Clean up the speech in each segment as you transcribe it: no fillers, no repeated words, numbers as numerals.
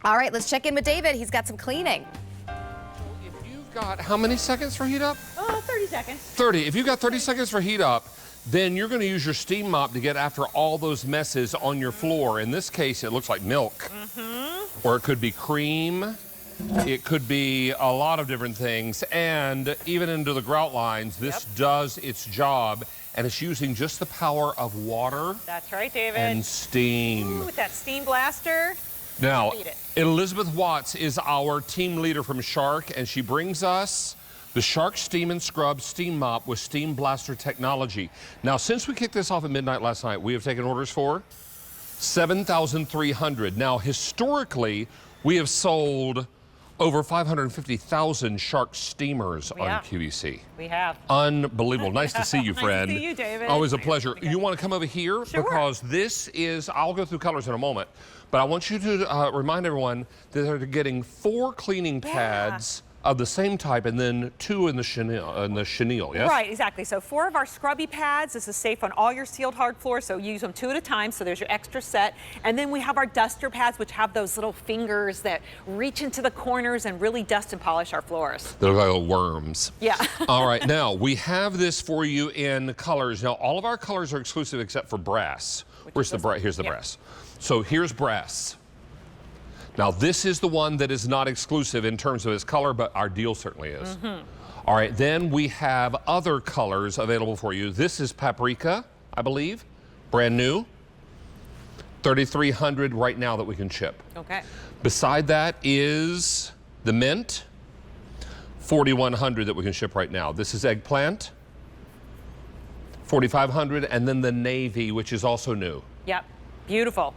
All right, let's check in with David. He's got some cleaning. If you've got how many seconds for heat up? 30 seconds. 30. If you've got 30 seconds for heat up, then you're going to use your steam mop to get after all those messes on your floor. In this case, it looks like milk. Or it could be cream. It could be a lot of different things. And even into the grout lines, this does its job. And it's using just the power of water. That's right, David. And steam. Ooh, with that steam blaster. Now, Elizabeth Watts is our team leader from Shark, and she brings us the Shark Steam and Scrub Steam Mop with Steam Blaster technology. Now, since we kicked this off at midnight last night, we have taken orders for 7,300. Now, historically, we have sold over 550,000 Shark steamers on QVC. We have. Unbelievable. Nice to see you, friend. Nice to see you, David. Always a pleasure. You want to come over here? Sure. Because this is, I'll go through colors in a moment, but I want you to remind everyone that they're getting 4 cleaning pads of the same type and then 2 in the chenille, yes? Right, exactly. So 4 of our scrubby pads. This is safe on all your sealed hard floors, so use them 2 at a time, so there's your extra set. And then we have our duster pads, which have those little fingers that reach into the corners and really dust and polish our floors. They're like little worms. Yeah. All right, now we have this for you in colors. Now, all of our colors are exclusive except for brass. Where's the brass? Here's the brass. So here's brass. Now, this is the one that is not exclusive in terms of its color, but our deal certainly is. All right, then we have other colors available for you. This is paprika, I believe, brand new. 3,300 right now that we can ship. Okay. Beside that is the mint, 4,100 that we can ship right now. This is eggplant, 4,500, and then the navy, which is also new. Yep, beautiful.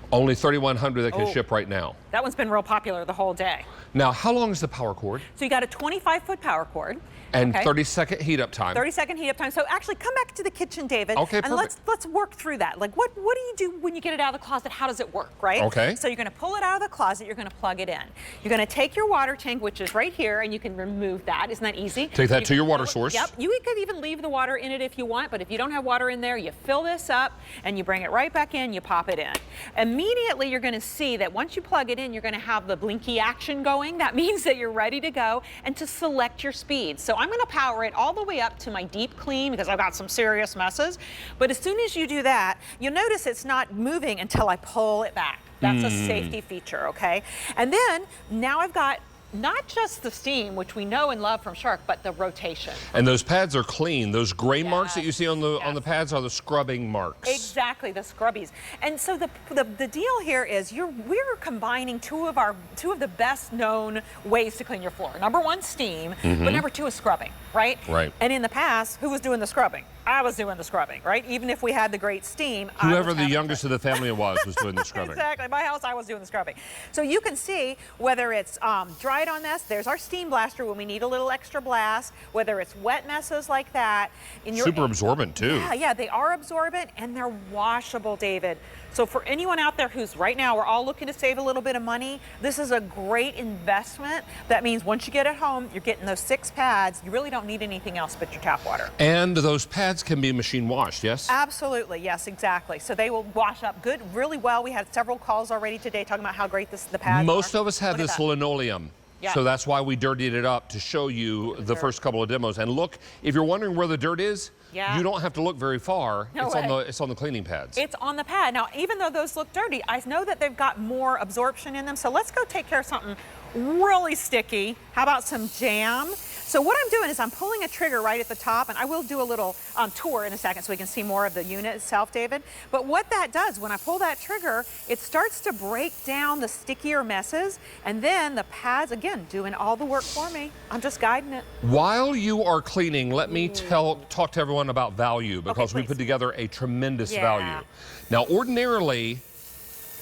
Only 3,100 that can ship right now. That one's been real popular the whole day. Now, how long is the power cord? So you got a 25-foot power cord. And 30-second heat up time. 30-second heat up time. So actually, come back to the kitchen, David. Okay, and let's work through that. Like, what do you do when you get it out of the closet? How does it work, right? Okay. So you're going to pull it out of the closet. You're going to plug it in. You're going to take your water tank, which is right here, and you can remove that. Isn't that easy? Take that to your water source. Yep. You could even leave the water in it if you want, but if you don't have water in there, you fill this up, and you bring it right back in. You pop it in. Immediately, you're going to see that once you plug it in, you're going to have the blinky action going. That means that you're ready to go and to select your speed. So I'm going to power it all the way up to my deep clean because I've got some serious messes. But as soon as you do that, you'll notice it's not moving until I pull it back. That's a safety feature, okay? And then now I've got not just the steam, which we know and love from Shark, but the rotation. And those pads are clean. Those gray marks that you see on the pads are the scrubbing marks. Exactly, the scrubbies. And so the deal here is we're combining two of the best known ways to clean your floor. Number 1, steam, but number 2 is scrubbing, right? Right. And in the past, who was doing the scrubbing? I was doing the scrubbing, right? Even if we had the great steam. Whoever the youngest of the family was doing the scrubbing. Exactly. My house, I was doing the scrubbing. So you can see whether it's dried on this, there's our steam blaster when we need a little extra blast, whether it's wet messes like that. Super absorbent, too. Yeah, they are absorbent and they're washable, David. So for anyone out there who's right now, we're all looking to save a little bit of money, this is a great investment. That means once you get it home, you're getting those 6 pads. You really don't need anything else but your tap water. And those pads can be machine washed, yes? Absolutely, yes, exactly. So they will wash up good, really well. We had several calls already today talking about how great the pads are. Most of us have this linoleum. Yeah. So that's why we dirtied it up to show you the first couple of demos. And look, if you're wondering where the dirt is, you don't have to look very far. It's on the cleaning pads. It's on the pad. Now, even though those look dirty, I know that they've got more absorption in them. So let's go take care of something really sticky. How about some jam? So what I'm doing is I'm pulling a trigger right at the top, and I will do a little tour in a second so we can see more of the unit itself, David. But what that does, when I pull that trigger, it starts to break down the stickier messes, and then the pads, again, doing all the work for me. I'm just guiding it. While you are cleaning, let me talk to everyone about value, because we put together a tremendous value. Now, ordinarily,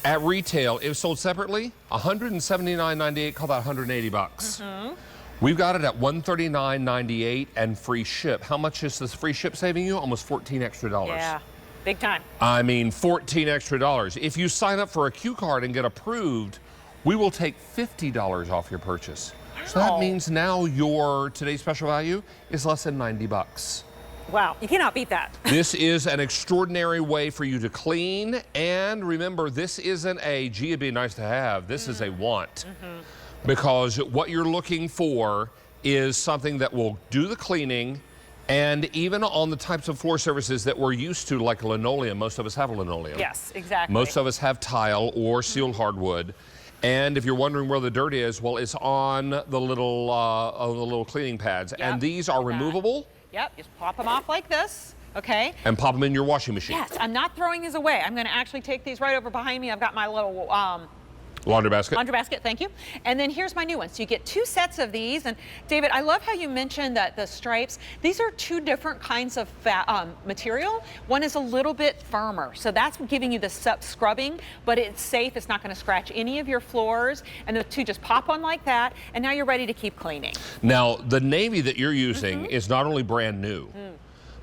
at retail, if sold separately, $179.98, call that $180. We've got it at $139.98 and free ship. How much is this free ship saving you? Almost $14 extra. Yeah, big time. I mean, $14 extra. If you sign up for a Q card and get approved, we will take $50 off your purchase. So that means now your today's special value is less than $90. Wow, you cannot beat that. This is an extraordinary way for you to clean. And remember, this isn't a, gee, it'd be nice to have. This is a want. Because what you're looking for is something that will do the cleaning. And even on the types of floor surfaces that we're used to, like linoleum, most of us have linoleum. Yes, exactly. Most of us have tile or sealed hardwood. And if you're wondering where the dirt is, well, it's on the little cleaning pads. Yep, and these are removable. Yep, just pop them off like this, okay? And pop them in your washing machine. Yes, I'm not throwing these away. I'm going to actually take these right over behind me. I've got my little laundry basket. laundry basket, thank you. And then here's my new one. So you get 2 sets of these. And David, I love how you mentioned that the stripes, these are 2 different kinds of material. One is a little bit firmer. So that's giving you the scrubbing, but it's safe. It's not going to scratch any of your floors. And the 2 just pop on like that. And now you're ready to keep cleaning. Now, the navy that you're using is not only brand new,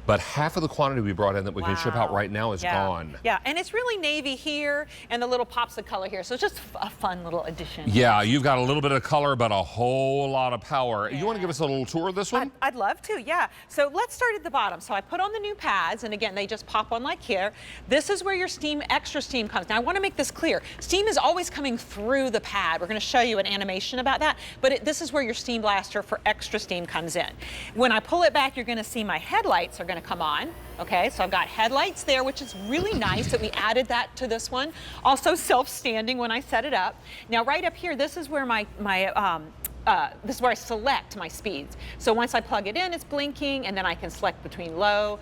but half of the quantity we brought in that we can ship out right now is gone. Yeah, and it's really navy here and the little pops of color here. So it's just a fun little addition. Yeah, you've got a little bit of color, but a whole lot of power. You want to give us a little tour of this one? I'd love to, yeah. So let's start at the bottom. So I put on the new pads, and again, they just pop on like here. This is where your steam, extra steam comes. Now I want to make this clear. Steam is always coming through the pad. We're going to show you an animation about that, but this is where your steam blaster for extra steam comes in. When I pull it back, you're going to see my headlights are going to come on. Okay, so I've got headlights there, which is really nice that we added that to this one. Also self-standing when I set it up. Now right up here, this is where this is where I select my speeds. So once I plug it in, it's blinking, and then I can select between light,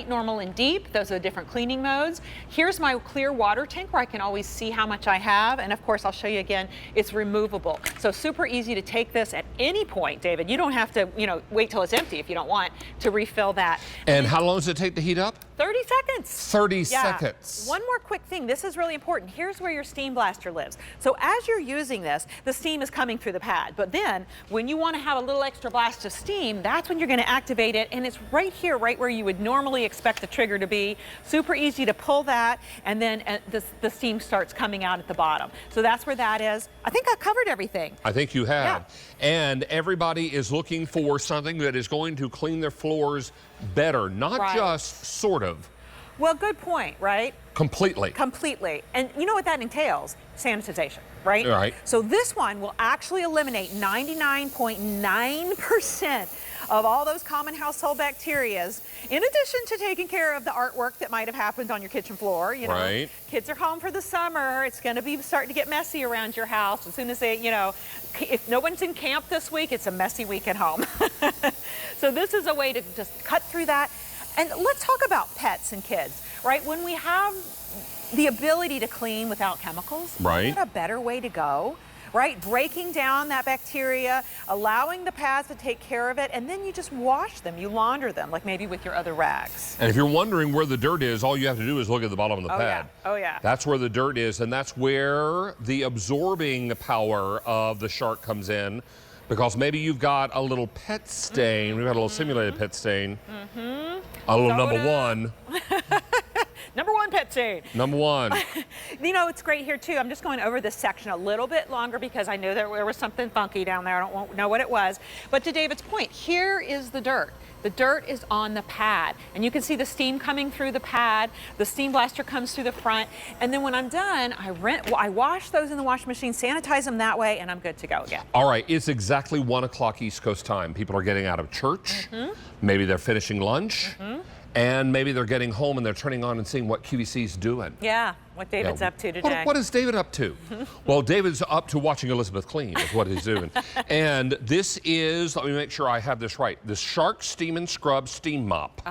normal, and deep. Those are the different cleaning modes. Here's my clear water tank where I can always see how much I have. And of course, I'll show you again, it's removable. So super easy to take this at any point, David. You don't have to, wait till it's empty if you don't want to refill that. And how long does it take to heat up? 30 seconds. 30 seconds. One more quick thing. This is really important. Here's where your steam blaster lives. So as you're using this, the steam is coming through the pad. But then when you want to have a little extra blast of steam, that's when you're going to activate it. And it's right here, right where you would normally expect the trigger to be. Super easy to pull that. And then the steam starts coming out at the bottom. So that's where that is. I think I covered everything. I think you have. Yeah. And everybody is looking for something that is going to clean their floors better, not just sort of. Well, good point, right? Completely. Completely. And you know what that entails? Sanitization, right? Right. So this one will actually eliminate 99.9% of all those common household bacterias, in addition to taking care of the artwork that might have happened on your kitchen floor. Right. Kids are home for the summer. It's going to be starting to get messy around your house. As soon as they, if no one's in camp this week, it's a messy week at home. So this is a way to just cut through that. And let's talk about pets and kids, right? When we have the ability to clean without chemicals, right, isn't that a better way to go? Right? Breaking down that bacteria, allowing the pads to take care of it, and then you just wash them, you launder them, like maybe with your other rags. And if you're wondering where the dirt is, all you have to do is look at the bottom of the pad. Yeah. Oh, yeah. That's where the dirt is, and that's where the absorbing power of the shark comes in, because maybe you've got a little pet stain. We've got a little simulated pet stain. A little number one. Number one pet stain. Number one. It's great here too. I'm just going over this section a little bit longer because I knew there was something funky down there. I don't know what it was. But to David's point, here is the dirt. The dirt is on the pad, and you can see the steam coming through the pad. The steam blaster comes through the front, and then when I'm done, I wash those in the washing machine, sanitize them that way, and I'm good to go again. All right, it's exactly 1 o'clock East Coast time. People are getting out of church. Maybe they're finishing lunch. And maybe they're getting home and they're turning on and seeing what QVC's doing. Yeah, what David's up to today. What is David up to? Well, David's up to watching Elizabeth clean is what he's doing. And this is, let me make sure I have this right, the Shark Steam and Scrub Steam Mop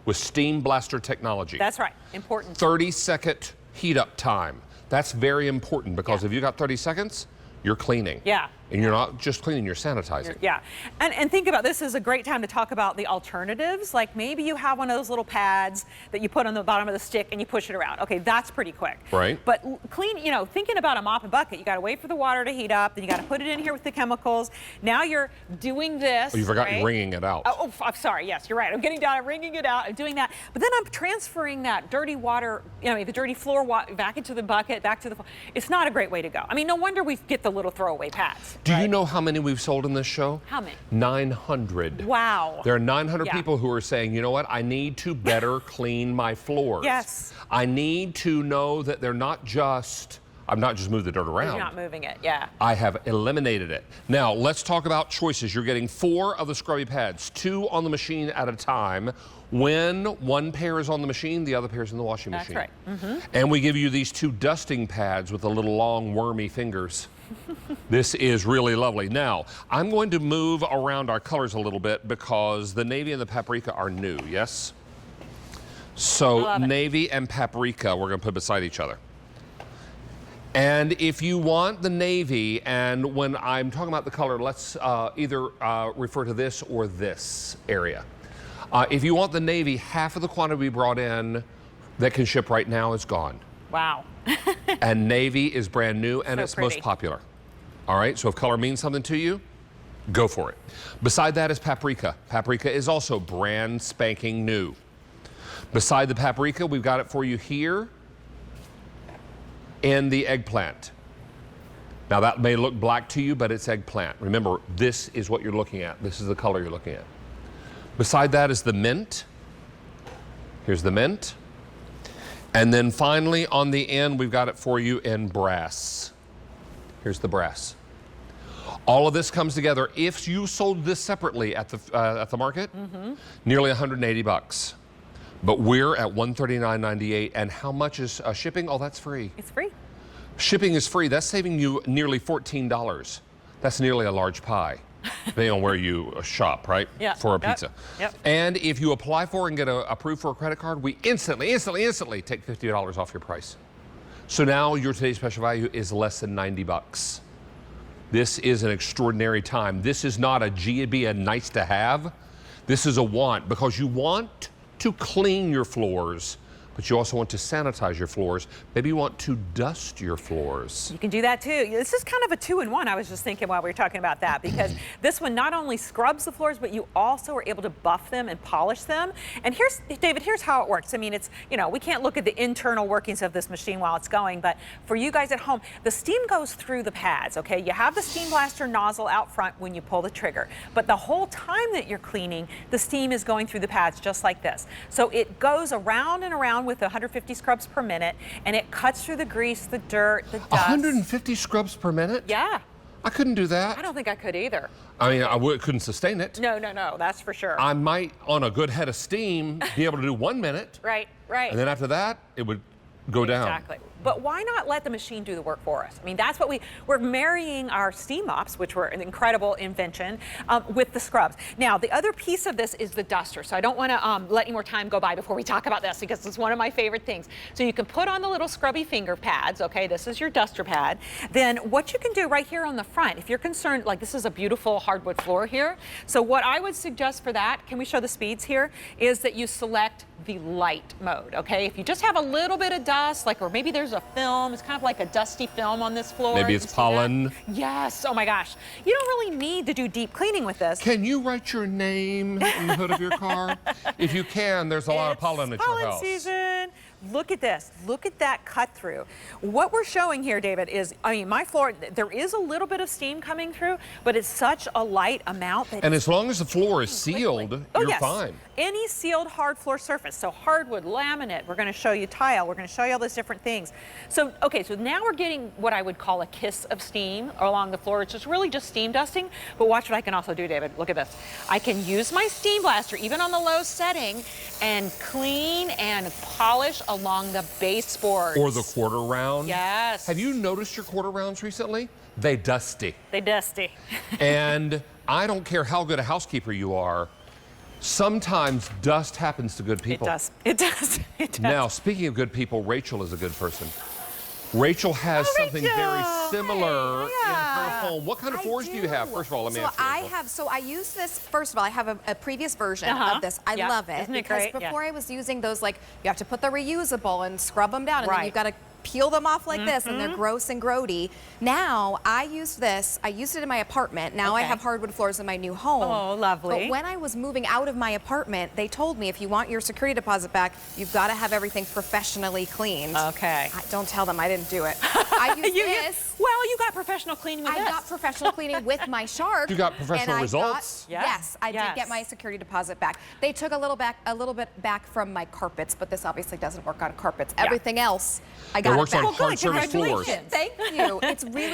with Steam Blaster technology. That's right, important. 30-second heat up time. That's very important because if you got 30 seconds, you're cleaning. Yeah. And you're not just cleaning, you're sanitizing. Yeah, and think about this is a great time to talk about the alternatives. Like maybe you have one of those little pads that you put on the bottom of the stick and you push it around. Okay, that's pretty quick. Right. But thinking about a mop and bucket, you got to wait for the water to heat up, then you got to put it in here with the chemicals. Now you're doing this. Oh, you forgot you're wringing it out. Oh, I'm sorry. Yes, you're right. I'm getting down, I'm wringing it out, I'm doing that. But then I'm transferring that dirty water, the dirty floor water back into the bucket, back to the floor. It's not a great way to go. I mean, no wonder we get the little throwaway pads. Do you know how many we've sold in this show? How many? 900. Wow. There are 900 people who are saying, you know what, I need to better clean my floors. Yes. I need to know that they're not just, I've not just moved the dirt around. You're not moving it, yeah. I have eliminated it. Now, let's talk about choices. You're getting 4 of the scrubby pads, 2 on the machine at a time. When one pair is on the machine, the other pair is in the washing machine. That's right. And we give you these 2 dusting pads with the little long wormy fingers. This is really lovely. Now, I'm going to move around our colors a little bit because the navy and the paprika are new, yes? So navy and paprika, we're going to put beside each other. And if you want the navy, and when I'm talking about the color, let's either refer to this or this area. If you want the navy, half of the quantity we brought in that can ship right now is gone. Wow. And navy is brand new and So it's pretty. most popular. All right, so if color means something to you, go for it. Beside that is paprika. Paprika is also brand spanking new. Beside the paprika, we've got it for you here in the eggplant. Now that may look black to you, but it's eggplant. Remember, this is what you're looking at. This is the color you're looking at. Beside that is the mint. Here's the mint. And then finally on the end, we've got it for you in brass. Here's the brass. All of this comes together. If you sold this separately at the market, nearly 180 bucks. But we're at $139.98. And how much is shipping? Oh, that's free. It's free. Shipping is free. That's saving you nearly $14. That's nearly a large pie, depending on where you shop, right? Yeah. For a pizza. Yep. And if you apply for and get approved for a credit card, we instantly take $50 off your price. So now your today's special value is less than 90 bucks. This is an extraordinary time. This is not a be a nice to have. This is a want, because you want to clean your floors, but you also want to sanitize your floors. Maybe you want to dust your floors. You can do that too. This is kind of a 2-in-1. I was just thinking while we were talking about that, because this one not only scrubs the floors, but you also are able to buff them and polish them. And here's, David, here's how it works. I mean, it's, you know, we can't look at the internal workings of this machine while it's going, but for you guys at home, the steam goes through the pads, okay? You have the steam blaster nozzle out front when you pull the trigger, but the whole time that you're cleaning, the steam is going through the pads just like this. So it goes around and around with 150 scrubs per minute, and it cuts through the grease, the dirt, the dust. 150 scrubs per minute? Yeah. I couldn't do that. I don't think I could either. I mean, couldn't sustain it. No, that's for sure. I might, on a good head of steam, be able to do 1 minute. Right. And then after that, it would go down. Exactly. But why not let the machine do the work for us? I mean, that's what we're marrying our steam mops, which were an incredible invention, with the scrubs. Now, the other piece of this is the duster. So I don't want to let any more time go by before we talk about this, because it's one of my favorite things. So you can put on the little scrubby finger pads. Okay, this is your duster pad. Then what you can do right here on the front, if you're concerned, like this is a beautiful hardwood floor here. So what I would suggest for that, can we show the speeds here, is that you select the light mode, okay? If you just have a little bit of dust, like, or maybe there's a film, it's kind of like a dusty film on this floor. Maybe it's pollen. Yes, oh my gosh. You don't really need to do deep cleaning with this. Can you write your name in the hood of your car? If you can, there's a lot of pollen at your house. Pollen season. Look at this. Look at that cut through. What we're showing here, David, is, I mean, my floor, there is a little bit of steam coming through, but it's such a light amount that. And as long as the floor is sealed, you're fine. Any sealed hard floor surface, so hardwood, laminate, we're going to show you tile, we're going to show you all those different things. So, okay, so now we're getting what I would call a kiss of steam along the floor. It's just really just steam dusting, but watch what I can also do, David. Look at this. I can use my steam blaster, even on the low setting, and clean and polish along the baseboards. Or the quarter round. Yes. Have you noticed your quarter rounds recently? They dusty. They dusty. And I don't care how good a housekeeper you are, sometimes dust happens to good people. It does. It does. It does. Now, speaking of good people, Rachel is a good person. Rachel has something very similar in her home. What kind of floors do you have? First of all, let me ask you. So I use this, first of all, I have a previous version of this. I love it. Isn't it because great? before I was using those, like, you have to put the reusable and scrub them down, and then you've got to peel them off like this, and they're gross and grody. Now, I use this. I used it in my apartment. Now I have hardwood floors in my new home. Oh, lovely. But when I was moving out of my apartment, they told me if you want your security deposit back, you've got to have everything professionally cleaned. Okay. Don't tell them I didn't do it. I used this. Well, you got professional cleaning with this. I got professional cleaning with my Shark. You got professional results? Yes, I did get my security deposit back. They took a little bit back from my carpets, but this obviously doesn't work on carpets. Everything else, I got it works it back. on hard surface floors. Congratulations. Thank you. It's really